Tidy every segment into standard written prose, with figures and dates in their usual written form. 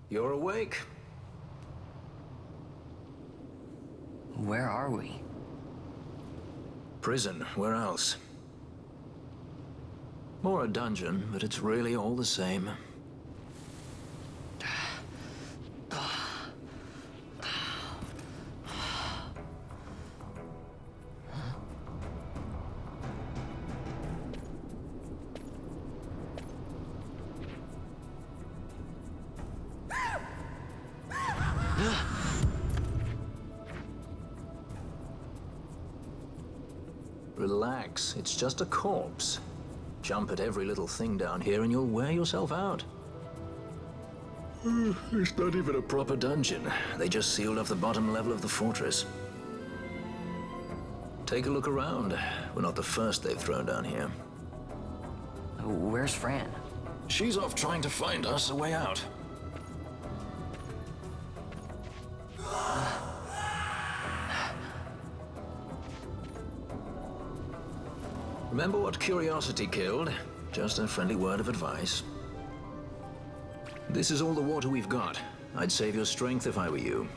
You're awake. Where are we? Prison, where else? Or a dungeon, but it's really all the same. Relax, it's just a corpse. Jump at every little thing down here and you'll wear yourself out. It's not even a proper dungeon. They just sealed off the bottom level of the fortress. Take a look around. We're not the first they've thrown down here. Where's Fran? She's off trying to find us a way out. Remember what curiosity killed? Just a friendly word of advice. This is all the water we've got. I'd save your strength if I were you.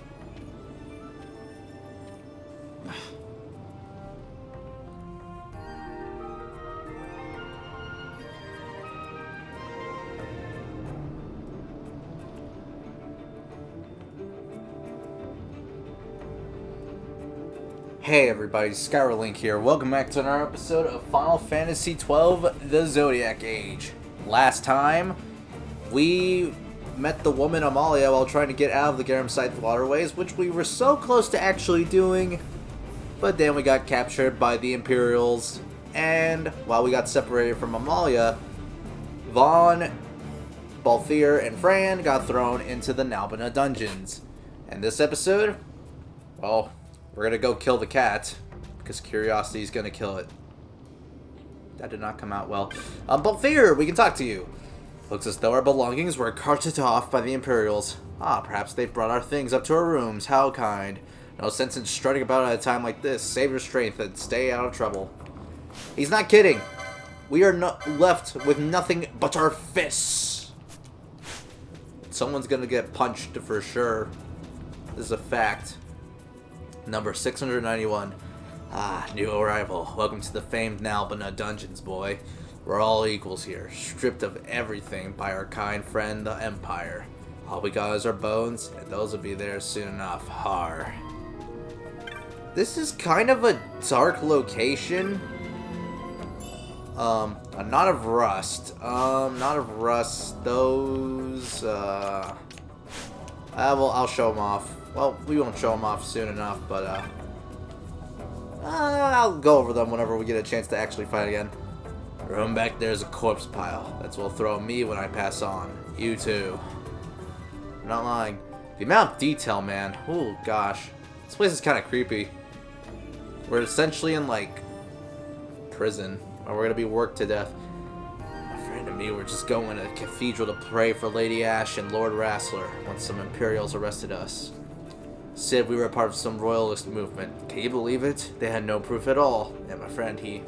Hey everybody, Skyrlink here. Welcome back to another episode of Final Fantasy XII, the Zodiac Age. Last time, we met the woman Amalia while trying to get out of the Garamside waterways, which we were so close to actually doing, but then we got captured by the Imperials, and while we got separated from Amalia, Vaughn, Balthier, and Fran got thrown into the Nalbina dungeons. And this episode, well, we're gonna go kill the cat, because curiosity is gonna kill it. That did not come out well. Balthier, we can talk to you. Looks as though our belongings were carted off by the Imperials. Perhaps they've brought our things up to our rooms. How kind. No sense in strutting about at a time like this. Save your strength and stay out of trouble. He's not kidding. We are not left with nothing but our fists. Someone's gonna get punched for sure. This is a fact. Number 691. New arrival. Welcome to the famed Nalbina dungeons, boy. We're all equals here, stripped of everything by our kind friend, the Empire. All we got is our bones, and those will be there soon enough. Har. This is kind of a dark location. A knot of rust. Knot of rust. Those, I'll show them off. Well, we won't show them off soon enough, but, I'll go over them whenever we get a chance to actually fight again. Room back there's a corpse pile. That's what'll throw me when I pass on. You too. I'm not lying. The amount of detail, man. Oh, gosh. This place is kind of creepy. We're essentially in, like, prison. Or we're gonna be worked to death. My friend and me were just going to the cathedral to pray for Lady Ash and Lord Rassler when some Imperials arrested us. Said we were a part of some royalist movement. Can you believe it? They had no proof at all. And my friend, he...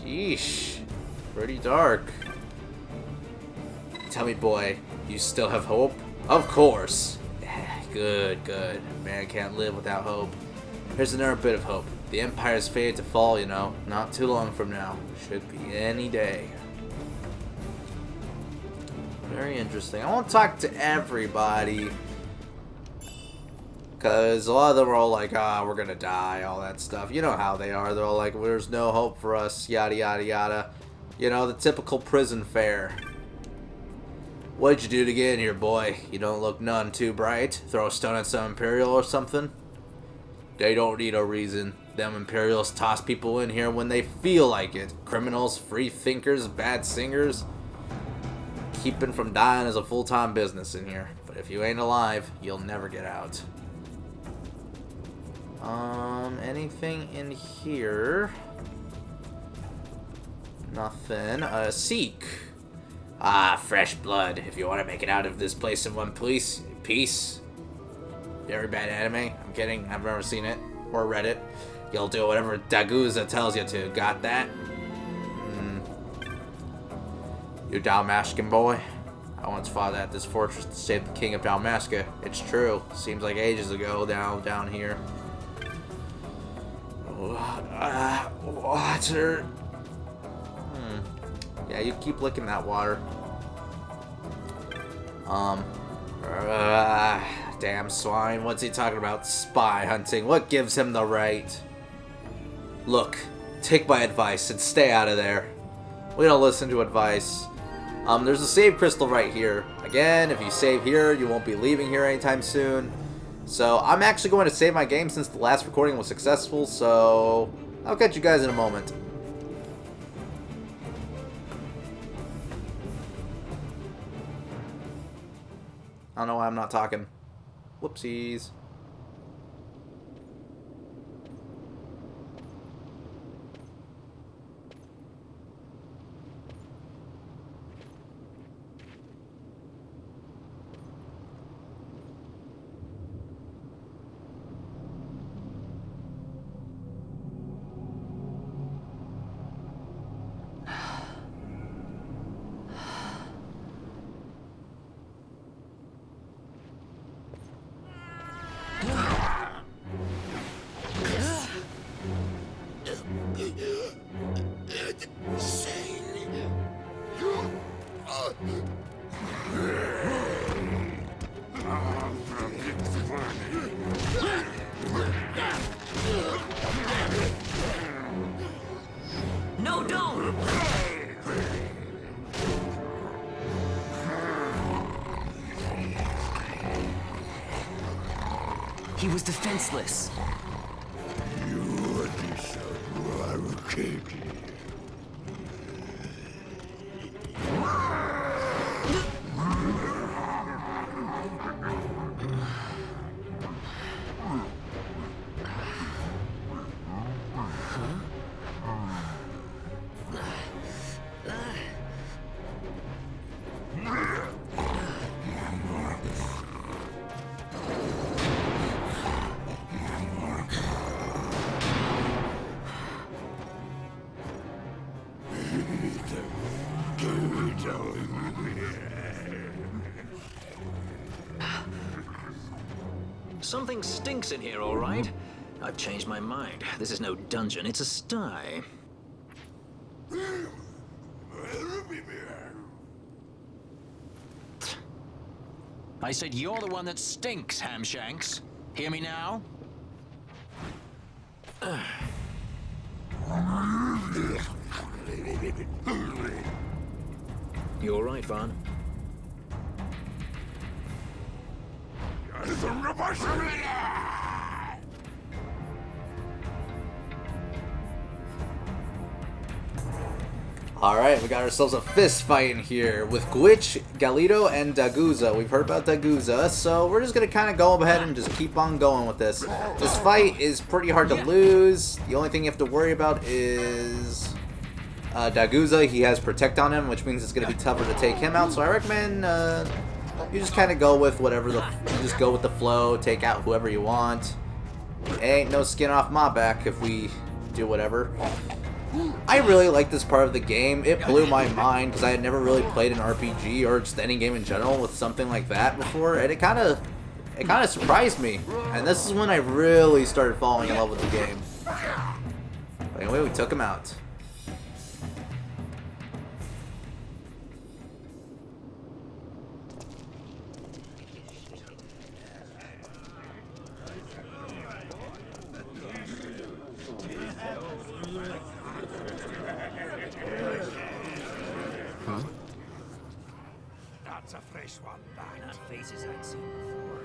Sheesh. Pretty dark. Tell me, boy, you still have hope? Of course. Good, good. Man can't live without hope. Here's another bit of hope. The Empire's fated to fall, you know. Not too long from now. Should be any day. Very interesting. I won't talk to everybody, because a lot of them are all like, we're gonna die, all that stuff. You know how they are. They're all like, there's no hope for us, yada, yada, yada. You know, the typical prison fare. What'd you do to get in here, boy? You don't look none too bright. Throw a stone at some Imperial or something? They don't need a reason. Them Imperials toss people in here when they feel like it. Criminals, free thinkers, bad singers. Keeping from dying is a full-time business in here. But if you ain't alive, you'll never get out. Anything in here? Nothing. Seek. Fresh blood. If you want to make it out of this place in one piece. Very bad anime. I'm kidding. I've never seen it or read it. You'll do whatever Daguza tells you to. Got that? You Dalmatian boy? I once fought at this fortress to save the king of Dalmasca. It's true. Seems like ages ago down here. Water. Yeah, you keep licking that water. Damn swine. What's he talking about? Spy hunting. What gives him the right? Look, take my advice and stay out of there. We don't listen to advice. There's a save crystal right here. Again, if you save here, you won't be leaving here anytime soon. So I'm actually going to save my game since the last recording was successful, so I'll catch you guys in a moment. I don't know why I'm not talking. Whoopsies. No, don't! He was defenseless. Something stinks in here, all right. I've changed my mind. This is no dungeon, it's a sty. I said you're the one that stinks, Hamshanks. Hear me now? You all right, Vaughn? Alright, we got ourselves a fist fight in here with Gwitch, Galito, and Daguza. We've heard about Daguza, so we're just going to kind of go ahead and just keep on going with this. This fight is pretty hard to lose. The only thing you have to worry about is Daguza. He has Protect on him, which means it's going to be tougher to take him out, so I recommend you just kind of go with whatever you just go with the flow, take out whoever you want. Ain't no skin off my back if we do whatever. I really like this part of the game. It blew my mind because I had never really played an RPG or just any game in general with something like that before, and it kind of surprised me. And this is when I really started falling in love with the game. But anyway, we took him out. That's a fresh one, that. Not faces I'd seen before.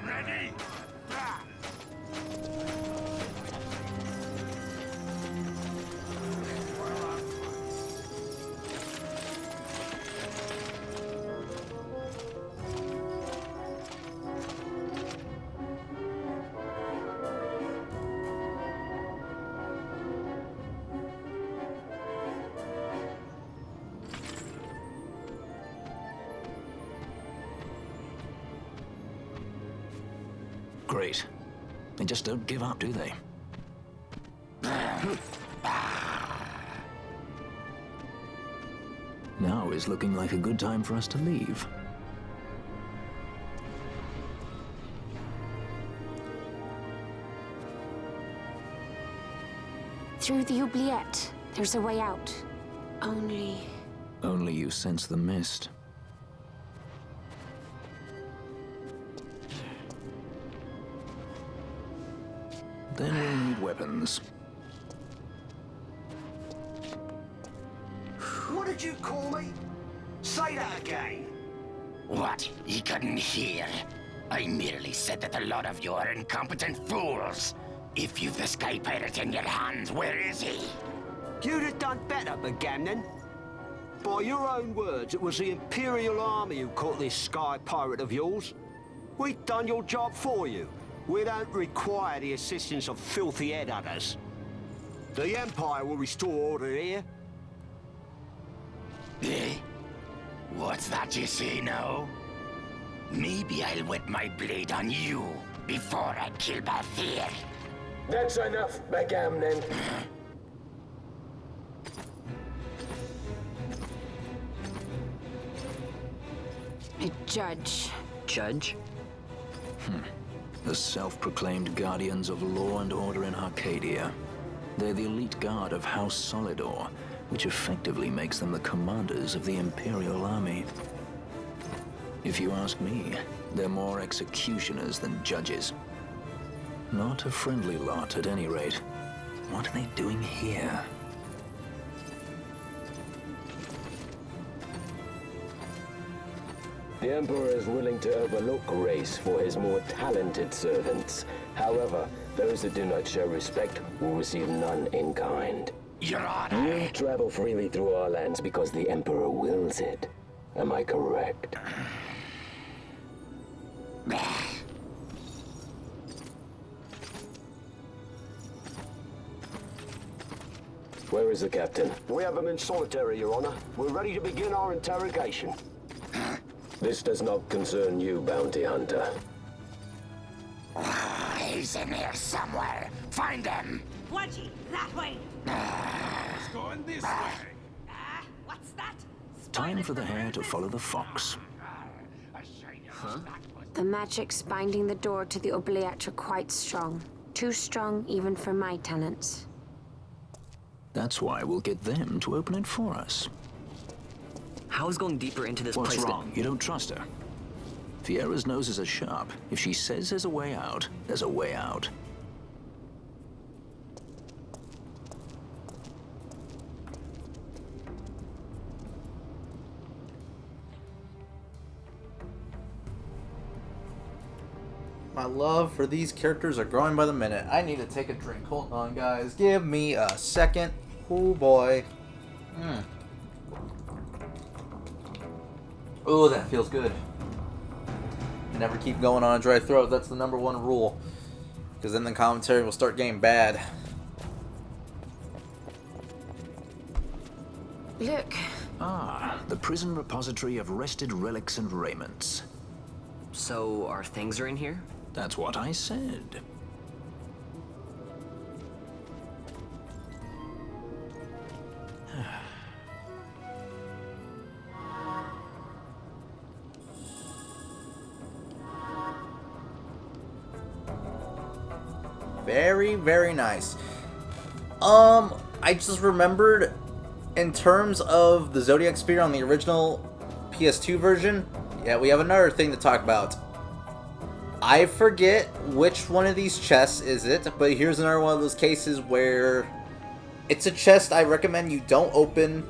Ready? Great. They just don't give up, do they? Now is looking like a good time for us to leave. Through the oubliette, there's a way out. Only... Only you sense the mist. Then we'll need weapons. What did you call me? Say that again. What? You couldn't hear? I merely said that a lot of you are incompetent fools. If you've the Sky Pirate in your hands, where is he? You'd have done better, Bagamnon. By your own words, it was the Imperial Army who caught this Sky Pirate of yours. We've done your job for you. We don't require the assistance of filthy headhunters. The Empire will restore order here. Eh? What's that you say now? Maybe I'll wet my blade on you before I kill Bathir. That's enough, Bagamnon. a judge. Judge? The self-proclaimed guardians of law and order in Arcadia. They're the elite guard of House Solidor, which effectively makes them the commanders of the Imperial Army. If you ask me, they're more executioners than judges. Not a friendly lot, at any rate. What are they doing here? The Emperor is willing to overlook grace for his more talented servants. However, those that do not show respect will receive none in kind. Your Honor. You travel freely through our lands because the Emperor wills it. Am I correct? Where is the captain? We have him in solitary, Your Honor. We're ready to begin our interrogation. This does not concern you, bounty hunter. He's in here somewhere. Find him. Wedgie, that way! It's going this way. What's that? Time for the hare to follow the fox. Huh? The magics binding the door to the oubliette are quite strong. Too strong even for my talents. That's why we'll get them to open it for us. How is going deeper into this What's place? wrong? You don't trust her? Fiera's noses are sharp. If she says there's a way out, there's a way out. My love for these characters are growing by the minute. I need to take a drink. Hold on, guys. Give me a second. Oh, boy. Oh, that feels good. Never keep going on a dry throat. That's the #1 rule. Because then the commentary will start getting bad. Look, Ah, the prison repository of rested relics and raiments. So, our things are in here? That's what I said. Very, very nice. I just remembered, in terms of the Zodiac Spear on the original PS2 version, yeah, we have another thing to talk about. I forget which one of these chests is it, but here's another one of those cases where it's a chest I recommend you don't open,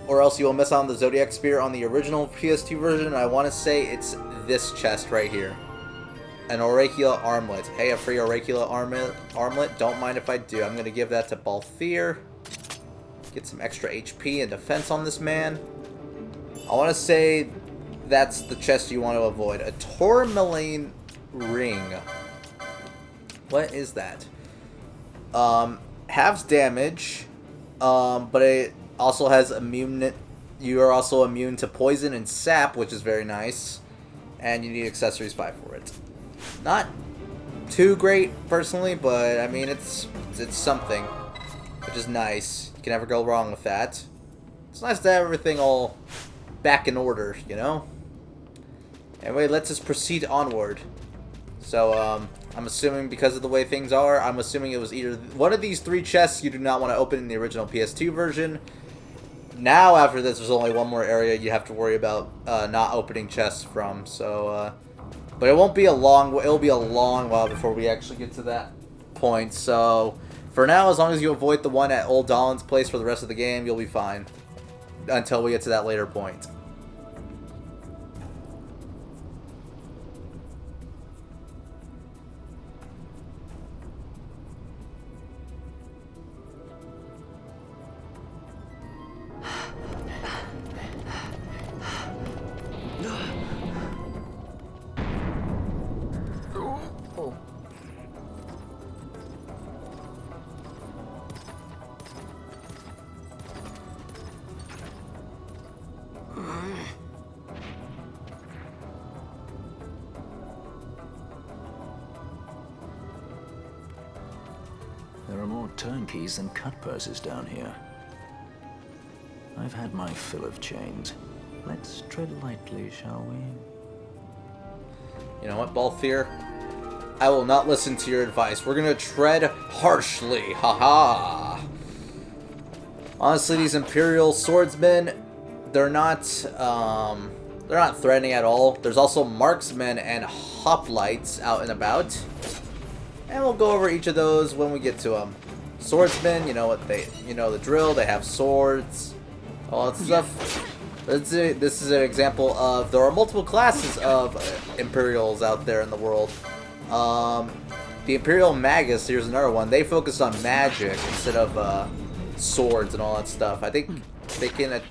or else you will miss out on the Zodiac Spear on the original PS2 version. I want to say it's this chest right here. An Auricula Armlet. Hey, a free Auricula Armlet. Don't mind if I do. I'm going to give that to Balthier. Get some extra HP and defense on this man. I want to say that's the chest you want to avoid. A Tourmaline Ring. What is that? Halves damage, but it also has immune. You are also immune to poison and sap, which is very nice. And you need accessories 5 for it. Not too great, personally, but I mean, it's something, which is nice. You can never go wrong with that. It's nice to have everything all back in order, you know? Anyway, let's just proceed onward. So, I'm assuming because of the way things are, I'm assuming it was either one of these 3 chests you do not want to open in the original PS2 version. Now, after this, there's only one more area you have to worry about not opening chests from. So, but it won't be a long. It'll be a long while before we actually get to that point. So, for now, as long as you avoid the one at Old Dolan's place for the rest of the game, you'll be fine until we get to that later point. There are more turnkeys than cut purses down here. I've had my fill of chains. Let's tread lightly, shall we? You know what, Balthier? I will not listen to your advice. We're gonna tread harshly. Haha. Honestly, these Imperial swordsmen, they're not threatening at all. There's also marksmen and hoplites out and about. And we'll go over each of those when we get to them. Swordsmen, you know the drill. They have swords, all that stuff. This is an example of there are multiple classes of Imperials out there in the world. The Imperial Magus, here's another one. They focus on magic instead of swords and all that stuff. I think they can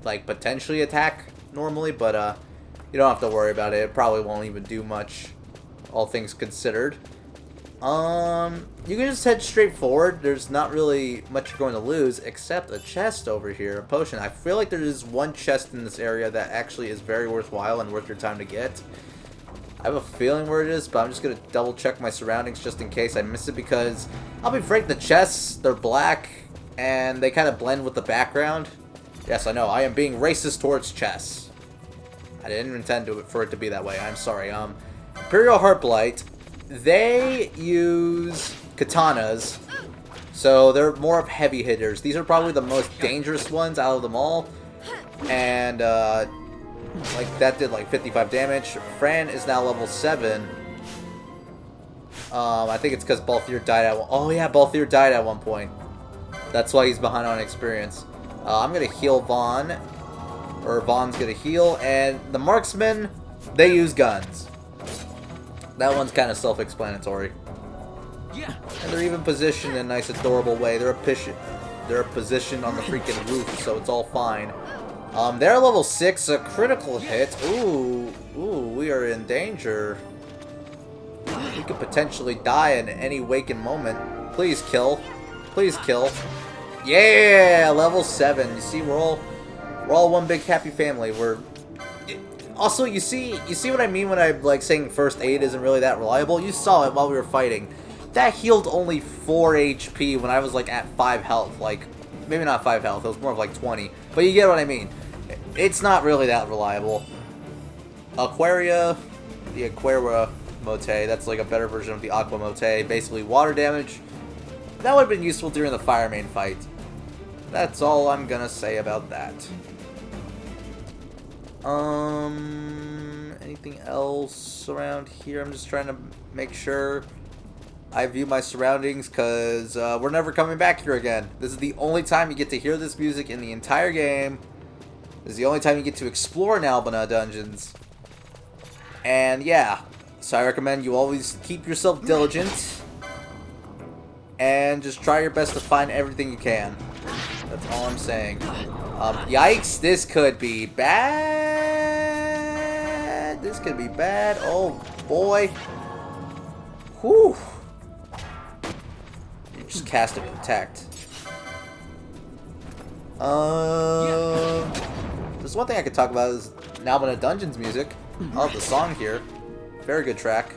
potentially attack normally, but you don't have to worry about it. It probably won't even do much, all things considered. You can just head straight forward. There's not really much you're going to lose, except a chest over here, a potion. I feel like there is one chest in this area that actually is very worthwhile and worth your time to get. I have a feeling where it is, but I'm just going to double check my surroundings just in case I miss it, because I'll be frank, the chests, they're black, and they kind of blend with the background. Yes, I know, I am being racist towards chests. I didn't intend for it to be that way, I'm sorry. Imperial Heartblight, they use katanas, so they're more of heavy hitters. These are probably the most dangerous ones out of them all, and like that did like 55 damage. Fran is now level 7. I think it's because Balthier died at one. Oh yeah, Balthier died at one point. That's why he's behind on experience. I'm gonna heal Vaughn, or Vaughn's gonna heal, and the marksmen, they use guns. That one's kind of self-explanatory. Yeah. And they're even positioned in a nice, adorable way. They're positioned on the freaking roof, so it's all fine. They're level 6, a critical hit. Ooh, we are in danger. We could potentially die in any waking moment. Please kill. Please kill. Yeah, level 7. You see, we're all one big happy family. Also, you see what I mean when I'm like saying first aid isn't really that reliable? You saw it while we were fighting. That healed only 4 HP when I was like at 5 health. Like, maybe not 5 health, it was more of like 20. But you get what I mean. It's not really that reliable. The Aquaria Mote, that's like a better version of the Aqua Mote. Basically water damage. That would have been useful during the Fire Main fight. That's all I'm gonna say about that. Anything else around here? I'm just trying to make sure I view my surroundings, because we're never coming back here again. This is the only time you get to hear this music in the entire game. This is the only time you get to explore Nalbina dungeons. And yeah, so I recommend you always keep yourself diligent and just try your best to find everything you can. That's all I'm saying. Yikes, this could be bad. This could be bad. Oh boy. Whew. You just cast it protect. There's one thing I could talk about is Nalbina Dungeons music. I love the song here. Very good track.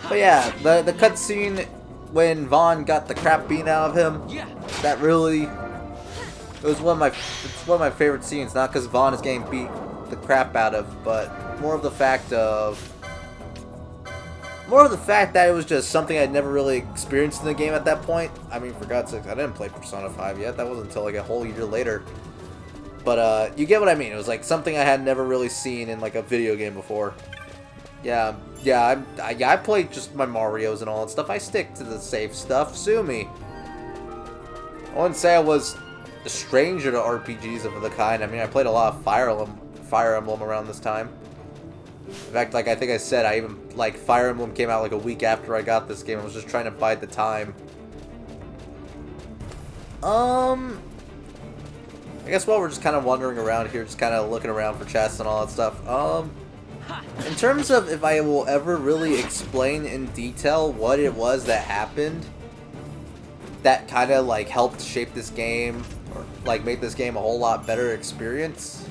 But yeah, the cutscene when Vaughn got the crap beaten out of him, that really It was it's one of my favorite scenes, not because Vaughn is getting beat the crap out of, but more of the fact that it was just something I'd never really experienced in the game at that point. I mean, for God's sake, I didn't play Persona 5 yet. That wasn't until like a whole year later. But you get what I mean. It was like something I had never really seen in like a video game before. Yeah, I played just my Marios and all that stuff. I stick to the safe stuff. Sue me. I wouldn't say I was a stranger to RPGs of the kind. I mean, I played a lot of Fire Emblem around this time. In fact, like I think I said, I even like Fire Emblem came out like a week after I got this game. I was just trying to bide the time. I guess while we're just kind of wandering around here, just kind of looking around for chests and all that stuff. In terms of if I will ever really explain in detail what it was that happened, that kind of like helped shape this game, or like make this game a whole lot better experience,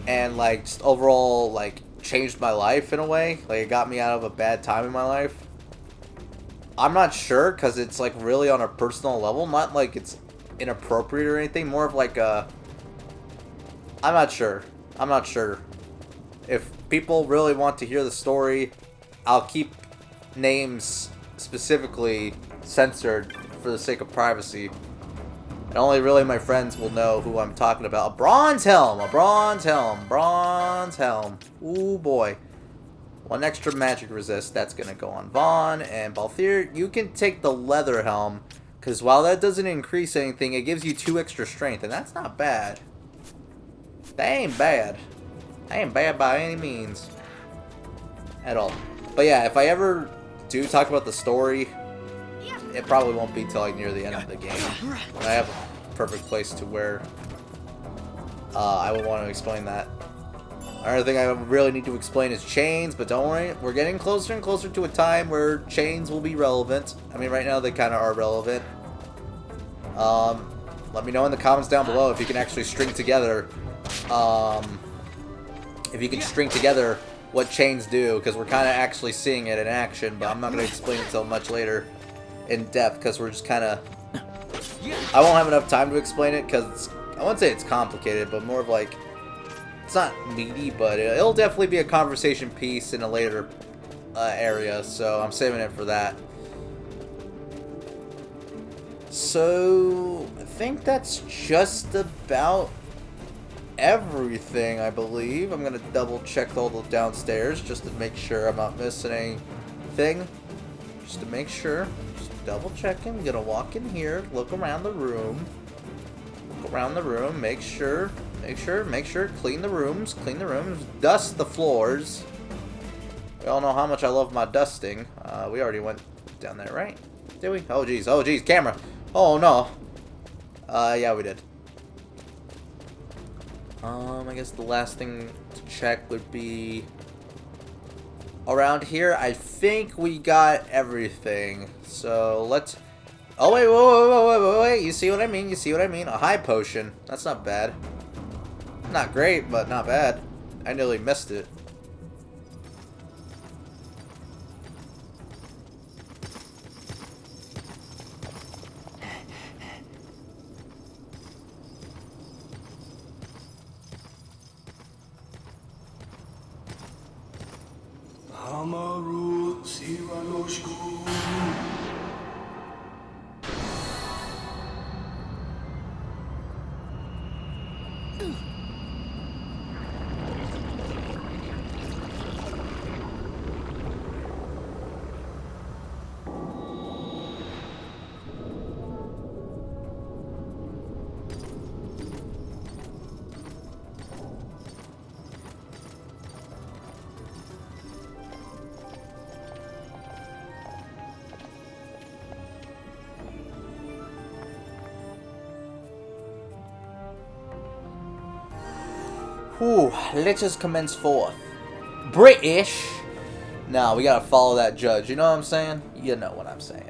and like just overall like changed my life in a way, like it got me out of a bad time in my life. I'm not sure, because it's like really on a personal level, not like it's inappropriate or anything, more of like a, I'm not sure if people really want to hear the story. I'll keep names specifically censored for the sake of privacy, and only really my friends will know who I'm talking about. A bronze helm. Ooh boy. 1 extra magic resist. That's gonna go on Vaughn. And Balthier, you can take the leather helm, because while that doesn't increase anything, it gives you 2 extra strength, and that's not bad. That ain't bad. That ain't bad by any means at all. But yeah, if I ever do talk about the story, it probably won't be till like near the end of the game. I have a perfect place to where I will want to explain that. Another thing I really need to explain is chains, but don't worry, we're getting closer and closer to a time where chains will be relevant. I mean, right now they kind of are relevant. Let me know in the comments down below if you can actually string together, what chains do, because we're kind of actually seeing it in action, but I'm not going to explain it until much later in depth, because we're just kind of, I won't have enough time to explain it, because I wouldn't say it's complicated, but more of like, it's not meaty, but it'll definitely be a conversation piece in a later area, so I'm saving it for that. So I think that's just about everything, I believe. I'm gonna double check all the downstairs just to make sure I'm not missing anything. Just to make sure. Just double checking. I'm gonna walk in here, look around the room. Make sure, clean the rooms, dust the floors. We all know how much I love my dusting. We already went down there, right? Did we? Oh geez, camera. Oh no. Yeah, we did. I guess the last thing to check would be around here. I think we got everything. So let's. Oh wait! You see what I mean? A high potion. That's not bad. Not great, but not bad. I nearly missed it. Whew, let us commence forth. British? No, we gotta follow that judge, you know what I'm saying? You know what I'm saying.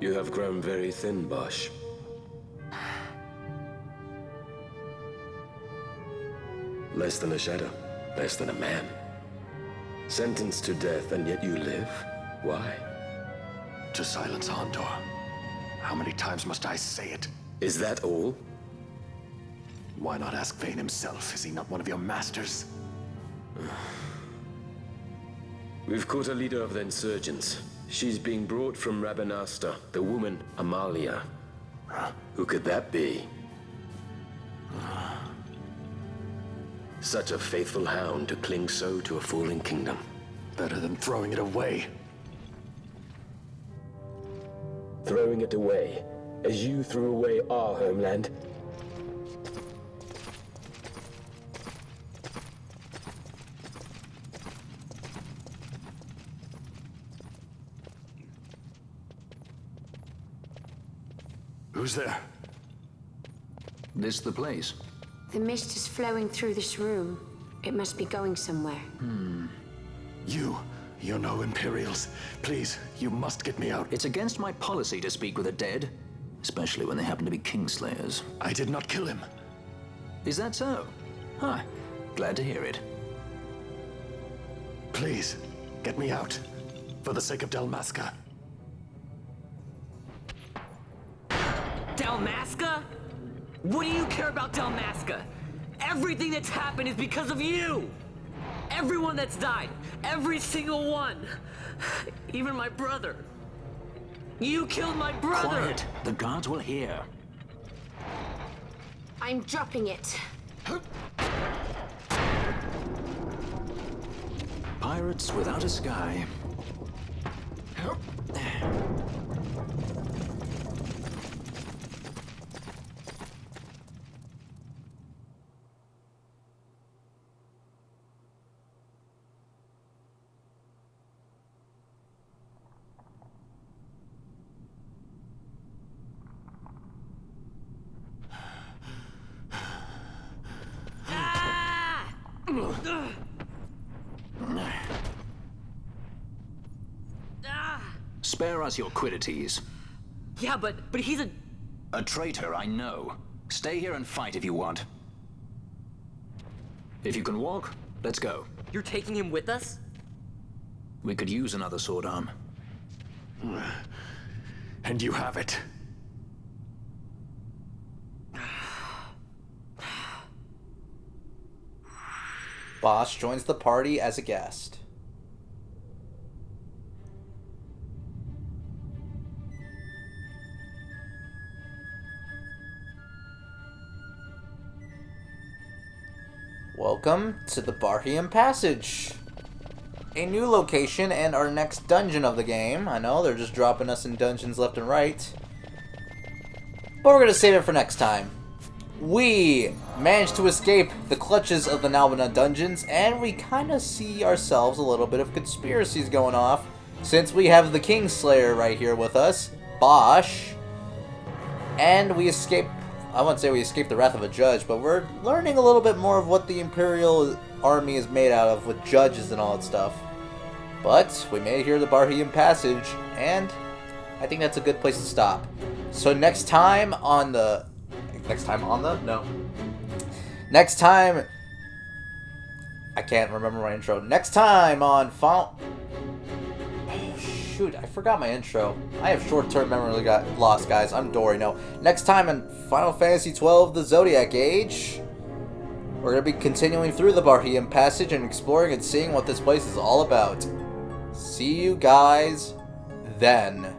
You have grown very thin, Bosch. Less than a shadow. Less than a man. Sentenced to death, and yet you live? Why? To silence Hondor. How many times must I say it? Is that all? Why not ask Vayne himself? Is he not one of your masters? We've caught a leader of the insurgents. She's being brought from Rabanasta, the woman, Amalia. Who could that be? Such a faithful hound to cling so to a fallen kingdom. Better than throwing it away. Throwing it away, as you threw away our homeland. Who's there? This the place? The mist is flowing through this room. It must be going somewhere. You know Imperials. Please, you must get me out. It's against my policy to speak with the dead, especially when they happen to be Kingslayers. I did not kill him. Is that so? Huh. Glad to hear it. Please, get me out. For the sake of Dalmasca. Dalmasca? What do you care about Dalmasca? Everything that's happened is because of you! Everyone that's died, every single one. Even my brother. You killed my brother! Quiet. The guards will hear. I'm dropping it. Pirates without a sky. Spare us your quiddities. Yeah, but he's A traitor, I know. Stay here and fight if you want. If you can walk, let's go. You're taking him with us? We could use another sword arm. And you have it. Bosch joins the party as a guest. Welcome to the Barhiam Passage. A new location and our next dungeon of the game. I know, they're just dropping us in dungeons left and right. But we're going to save it for next time. We managed to escape the clutches of the Nalbina dungeons, and we kind of see ourselves a little bit of conspiracies going off, since we have the Kingslayer right here with us, Bosch, and we escaped, I wouldn't say we escaped the wrath of a judge, but we're learning a little bit more of what the Imperial army is made out of, with judges and all that stuff. But we made it here to the Barhiam Passage, and I think that's a good place to stop. So next time, I can't remember my intro. Next time on Final... Oh, shoot, I forgot my intro. I have short-term memory got lost, guys. I'm Dory, no. Next time in Final Fantasy XII, the Zodiac Age, we're going to be continuing through the Barhiam Passage and exploring and seeing what this place is all about. See you guys then.